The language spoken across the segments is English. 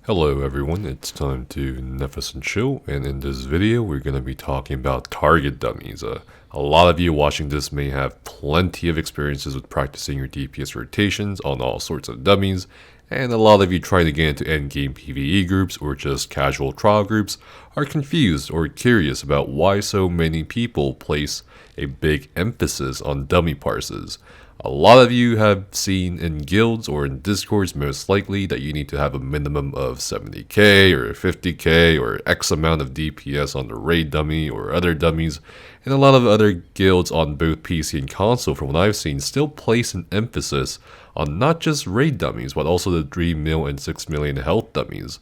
Hello everyone, it's time to Nefus and Chill, and in this video we're going to be talking about target dummies. A lot of you watching this may have plenty of experiences with practicing your DPS rotations on all sorts of dummies, and a lot of you trying to get into endgame PvE groups or just casual trial groups are confused or curious about why so many people place a big emphasis on dummy parses. A lot of you have seen in guilds or in discords most likely that you need to have a minimum of 70k or 50k or X amount of DPS on the raid dummy or other dummies, and a lot of other guilds on both PC and console from what I've seen still place an emphasis on not just raid dummies but also the 3 mil and 6 million health dummies.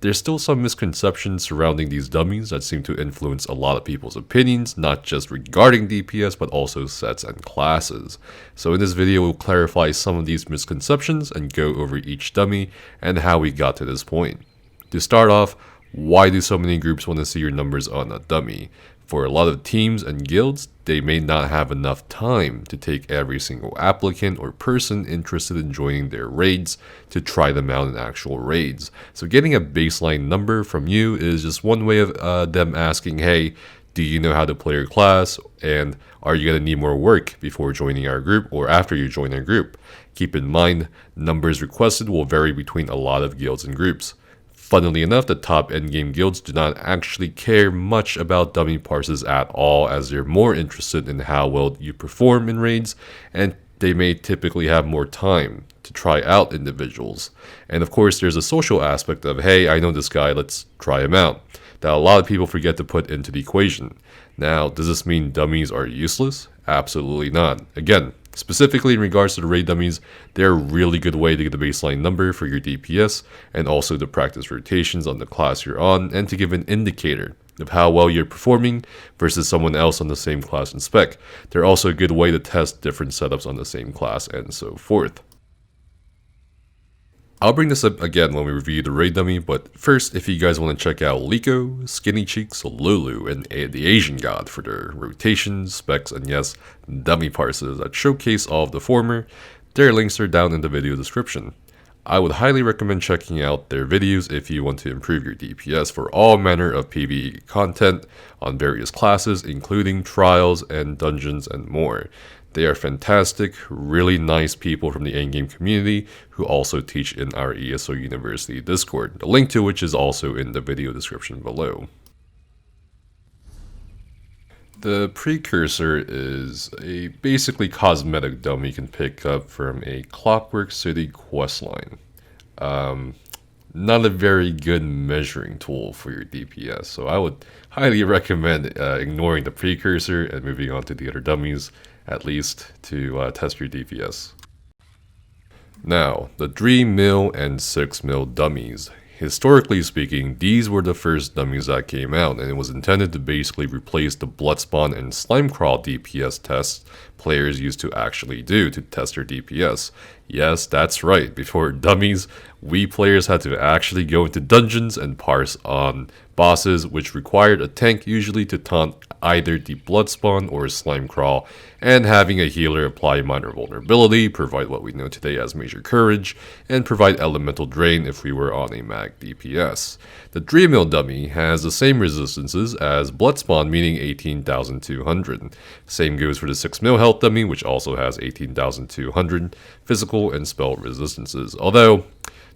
There's still some misconceptions surrounding these dummies that seem to influence a lot of people's opinions, not just regarding DPS, but also sets and classes. So in this video, we'll clarify some of these misconceptions and go over each dummy and how we got to this point. To start off, why do so many groups want to see your numbers on a dummy? For a lot of teams and guilds, they may not have enough time to take every single applicant or person interested in joining their raids to try them out in actual raids. So getting a baseline number from you is just one way of them asking, hey, do you know how to play your class, and are you going to need more work before joining our group or after you join our group? Keep in mind, numbers requested will vary between a lot of guilds and groups. Funnily enough, the top endgame guilds do not actually care much about dummy parses at all, as they're more interested in how well you perform in raids, and they may typically have more time to try out individuals. And of course, there's a social aspect of, hey, I know this guy, let's try him out, that a lot of people forget to put into the equation. Now, does this mean dummies are useless? Absolutely not. Again, specifically in regards to the raid dummies, they're a really good way to get a baseline number for your DPS and also to practice rotations on the class you're on and to give an indicator of how well you're performing versus someone else on the same class and spec. They're also a good way to test different setups on the same class and so forth. I'll bring this up again when we review the raid dummy, but first, if you guys want to check out Liko, Skinny Cheeks, Lulu, and the Asian God for their rotations, specs, and yes, dummy parses that showcase all of the former, their links are down in the video description. I would highly recommend checking out their videos if you want to improve your DPS for all manner of PvE content on various classes, including trials and dungeons and more. They are fantastic, really nice people from the endgame community who also teach in our ESO University Discord, the link to which is also in the video description below. The Precursor is a basically cosmetic dummy you can pick up from a Clockwork City questline. Not a very good measuring tool for your DPS, so I would highly recommend ignoring the Precursor and moving on to the other dummies, at least to test your DPS. Now, the 3 mil and 6 mil dummies. Historically speaking, these were the first dummies that came out, and it was intended to basically replace the Bloodspawn and Slimecrawl DPS tests players used to actually do to test their DPS. Yes, that's right, before dummies, we players had to actually go into dungeons and parse on bosses, which required a tank usually to taunt either the Bloodspawn or Slimecrawl, and having a healer apply minor vulnerability, provide what we know today as major courage, and provide elemental drain if we were on a mag DPS. The 3 mil dummy has the same resistances as Bloodspawn, meaning 18,200. Same goes for the 6 mil health dummy, which also has 18,200 physical and spell resistances, although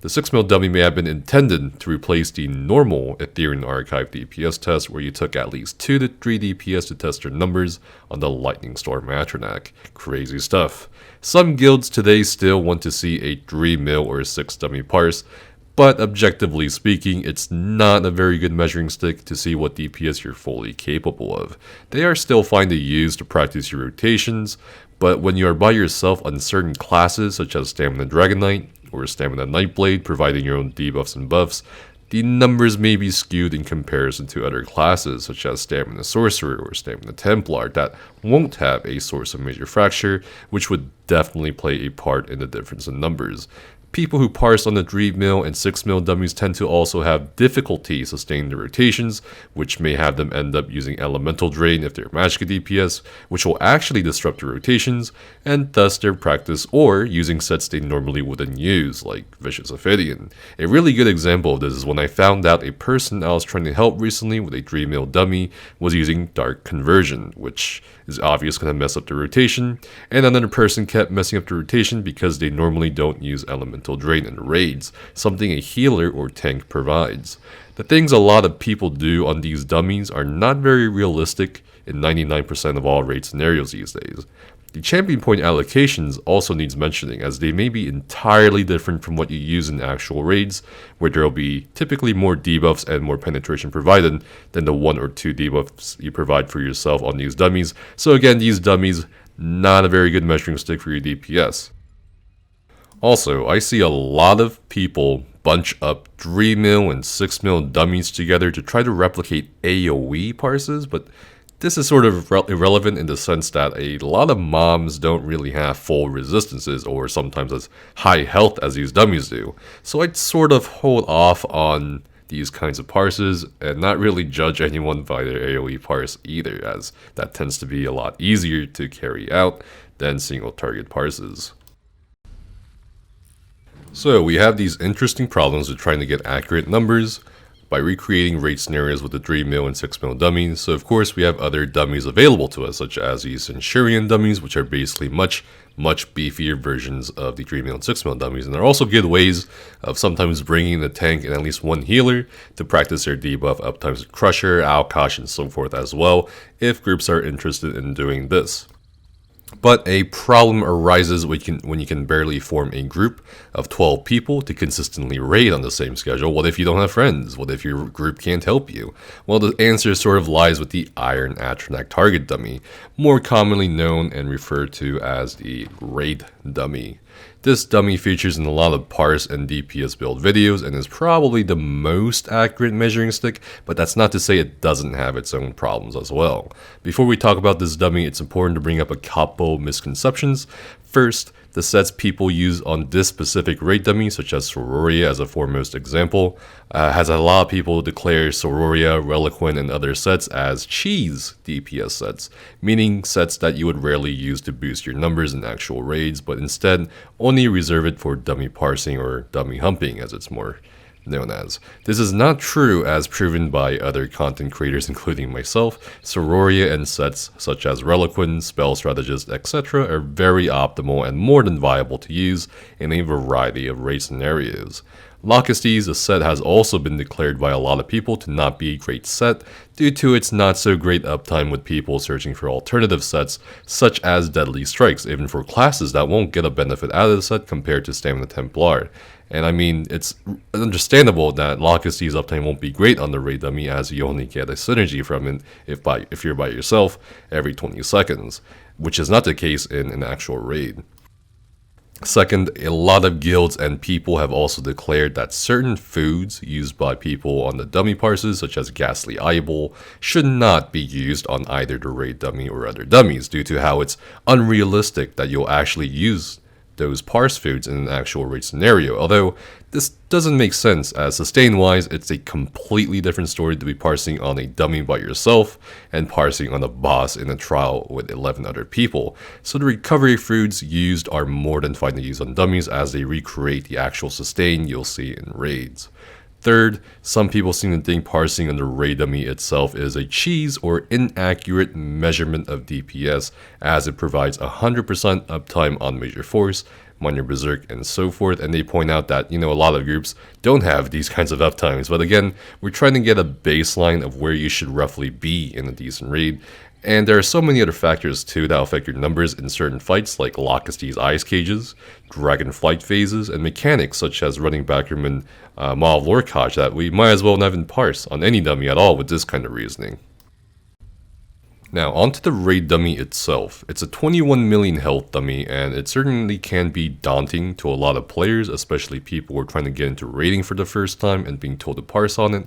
the 6 mil dummy may have been intended to replace the normal Ethereum Archive DPS test where you took at least 2 to 3 DPS to test your numbers on the Lightning Storm Atronach. Crazy stuff. Some guilds today still want to see a 3 mil or 6 dummy parse, but objectively speaking, it's not a very good measuring stick to see what DPS you're fully capable of. They are still fine to use to practice your rotations, but when you are by yourself on certain classes such as Stamina Dragon Knight or Stamina Nightblade, providing your own debuffs and buffs, the numbers may be skewed in comparison to other classes such as Stamina Sorcerer or Stamina Templar that won't have a source of major fracture, which would definitely play a part in the difference in numbers. People who parse on the 3mm and 6mm dummies tend to also have difficulty sustaining the rotations, which may have them end up using elemental drain if they're Magicka DPS, which will actually disrupt the rotations, and thus their practice or using sets they normally wouldn't use, like Vicious Ophidian. A really good example of this is when I found out a person I was trying to help recently with a 3mm dummy was using Dark Conversion, which is obvious going to mess up the rotation, and another person kept messing up the rotation because they normally don't use elemental drain in raids, something a healer or tank provides. The things a lot of people do on these dummies are not very realistic in 99% of all raid scenarios these days. The champion point allocations also needs mentioning, as they may be entirely different from what you use in actual raids, where there will be typically more debuffs and more penetration provided than the 1 or 2 debuffs you provide for yourself on these dummies. So again, these dummies, not a very good measuring stick for your DPS. Also, I see a lot of people bunch up 3mm and 6mm dummies together to try to replicate AoE parses, but this is sort of irrelevant in the sense that a lot of mobs don't really have full resistances or sometimes as high health as these dummies do. So I'd sort of hold off on these kinds of parses and not really judge anyone by their AoE parse either, as that tends to be a lot easier to carry out than single target parses. So we have these interesting problems with trying to get accurate numbers by recreating raid scenarios with the 3mm and 6mm dummies. So of course we have other dummies available to us, such as the Centurion dummies, which are basically much beefier versions of the 3mm and 6mm dummies, and they're also good ways of sometimes bringing the tank and at least one healer to practice their debuff uptimes with Crusher, Alkosh, and so forth as well, if groups are interested in doing this. But a problem arises when you can barely form a group of 12 people to consistently raid on the same schedule. What if you don't have friends? What if your group can't help you? Well, the answer sort of lies with the Iron Atronach target dummy, more commonly known and referred to as the raid dummy. This dummy features in a lot of parse and DPS build videos and is probably the most accurate measuring stick, but that's not to say it doesn't have its own problems as well. Before we talk about this dummy, it's important to bring up a couple misconceptions. First, the sets people use on this specific raid dummy, such as Sororia as a foremost example, has a lot of people declare Sororia, Reliquant, and other sets as cheese DPS sets, meaning sets that you would rarely use to boost your numbers in actual raids, but instead only reserve it for dummy parsing or dummy humping as it's more known as. This is not true as proven by other content creators including myself. Sororia and sets such as Reliquant, Spell Strategist, etc. are very optimal and more than viable to use in a variety of raid scenarios. Lockesties, a set has also been declared by a lot of people to not be a great set due to its not so great uptime with people searching for alternative sets such as Deadly Strikes, even for classes that won't get a benefit out of the set compared to Stamina Templar. And I mean, it's understandable that Lockesties uptime won't be great on the raid dummy, as you only get a synergy from it if you're by yourself every 20 seconds, which is not the case in an actual raid. Second, a lot of guilds and people have also declared that certain foods used by people on the dummy parses, such as Ghastly Eyeball, should not be used on either the raid dummy or other dummies due to how it's unrealistic that you'll actually use those parse foods in an actual raid scenario. Although this doesn't make sense, as sustain-wise, it's a completely different story to be parsing on a dummy by yourself and parsing on a boss in a trial with 11 other people. So the recovery foods used are more than fine to use on dummies, as they recreate the actual sustain you'll see in raids. Third, some people seem to think parsing on the raid dummy itself is a cheese or inaccurate measurement of DPS, as it provides 100% uptime on Major Force, Minor Berserk, and so forth, and they point out that, a lot of groups don't have these kinds of uptimes, but again, we're trying to get a baseline of where you should roughly be in a decent raid. And there are so many other factors too that affect your numbers in certain fights, like Lockesties Ice Cages, Dragon Flight phases, and mechanics such as running Backerman Maw of Lorcash that we might as well not even parse on any dummy at all with this kind of reasoning. Now, onto the raid dummy itself. It's a 21 million health dummy, and it certainly can be daunting to a lot of players, especially people who are trying to get into raiding for the first time and being told to parse on it.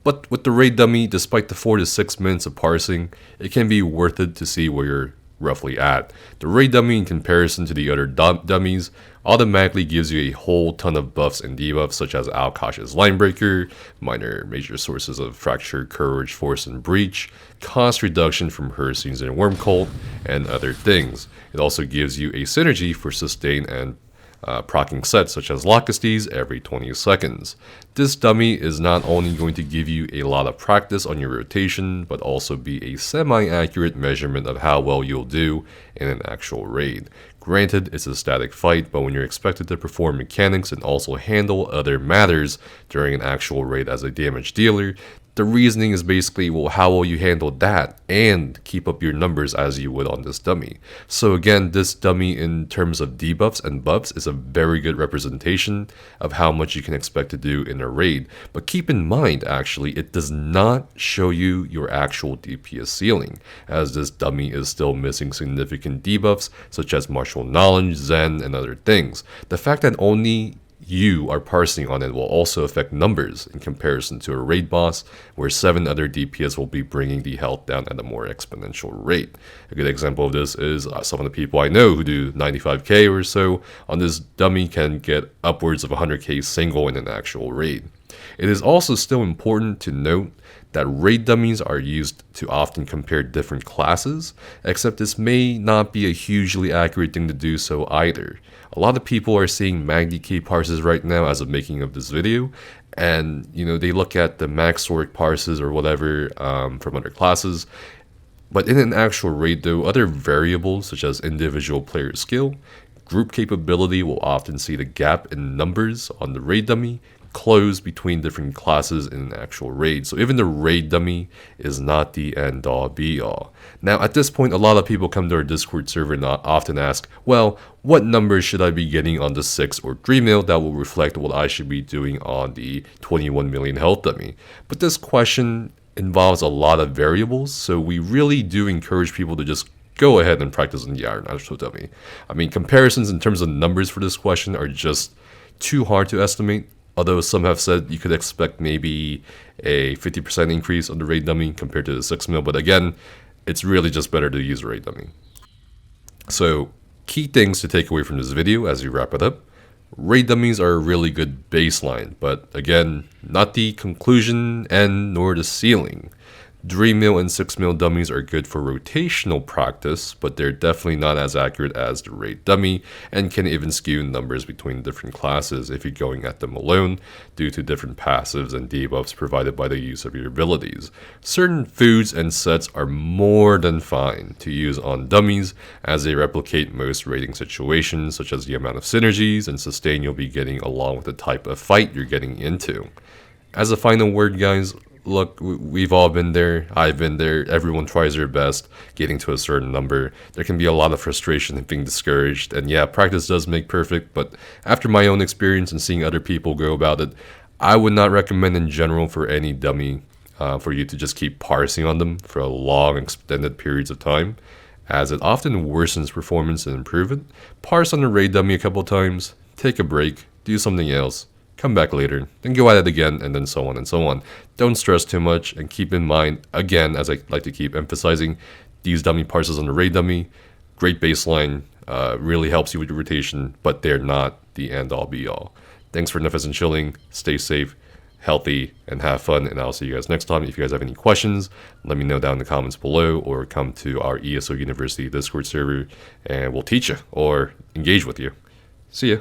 But with the raid dummy, despite the 4 to 6 minutes of parsing, it can be worth it to see where you're roughly at. The raid dummy, in comparison to the other dummies, automatically gives you a whole ton of buffs and debuffs, such as Alkosh's Linebreaker, minor major sources of Fracture, Courage, Force, and Breach, cost reduction from Hurricanes and Worm Cult, and other things. It also gives you a synergy for sustain and proccing sets such as Locustes every 20 seconds. This dummy is not only going to give you a lot of practice on your rotation, but also be a semi-accurate measurement of how well you'll do in an actual raid. Granted, it's a static fight, but when you're expected to perform mechanics and also handle other matters during an actual raid as a damage dealer, the reasoning is basically, well, how will you handle that and keep up your numbers as you would on this dummy? So again, this dummy in terms of debuffs and buffs is a very good representation of how much you can expect to do in a raid. But keep in mind, actually, it does not show you your actual DPS ceiling, as this dummy is still missing significant debuffs such as martial knowledge, zen, and other things. The fact that only you are parsing on it will also affect numbers in comparison to a raid boss, where 7 other DPS will be bringing the health down at a more exponential rate. A good example of this is some of the people I know who do 95k or so on this dummy can get upwards of 100k single in an actual raid. It is also still important to note that raid dummies are used to often compare different classes, except this may not be a hugely accurate thing to do so either. A lot of people are seeing MagDK parses right now as of making of this video, and they look at the Maxoric parses or whatever from other classes. But in an actual raid though, other variables such as individual player skill, group capability will often see the gap in numbers on the raid dummy close between different classes in an actual raid. So even the raid dummy is not the end all be all. Now at this point, a lot of people come to our Discord server and often ask, well, what numbers should I be getting on the 6 or 3 mil that will reflect what I should be doing on the 21 million health dummy? But this question involves a lot of variables, so we really do encourage people to just go ahead and practice on the Atronach dummy. I mean, comparisons in terms of numbers for this question are just too hard to estimate. Although some have said you could expect maybe a 50% increase on the raid dummy compared to the 6 mil, but again, it's really just better to use a raid dummy. So, key things to take away from this video as we wrap it up. Raid dummies are a really good baseline, but again, not the conclusion and nor the ceiling. 3 mil and 6 mil dummies are good for rotational practice, but they're definitely not as accurate as the raid dummy and can even skew numbers between different classes if you're going at them alone due to different passives and debuffs provided by the use of your abilities. Certain foods and sets are more than fine to use on dummies as they replicate most raiding situations, such as the amount of synergies and sustain you'll be getting along with the type of fight you're getting into. As a final word, guys, look, we've all been there. I've been there. Everyone tries their best getting to a certain number. There can be a lot of frustration and being discouraged. And yeah, practice does make perfect. But after my own experience and seeing other people go about it, I would not recommend in general for any dummy for you to just keep parsing on them for a long, extended periods of time, as it often worsens performance and improvement. Parse on the raid dummy a couple times, take a break, do something else, come back later, then go at it again, and then so on and so on. Don't stress too much, and keep in mind, again, as I like to keep emphasizing, these dummy parses on the raid dummy, great baseline, really helps you with your rotation, but they're not the end-all be-all. Thanks for Nefes and Chilling, stay safe, healthy, and have fun, and I'll see you guys next time. If you guys have any questions, let me know down in the comments below, or come to our ESO University Discord server, and we'll teach you, or engage with you. See ya.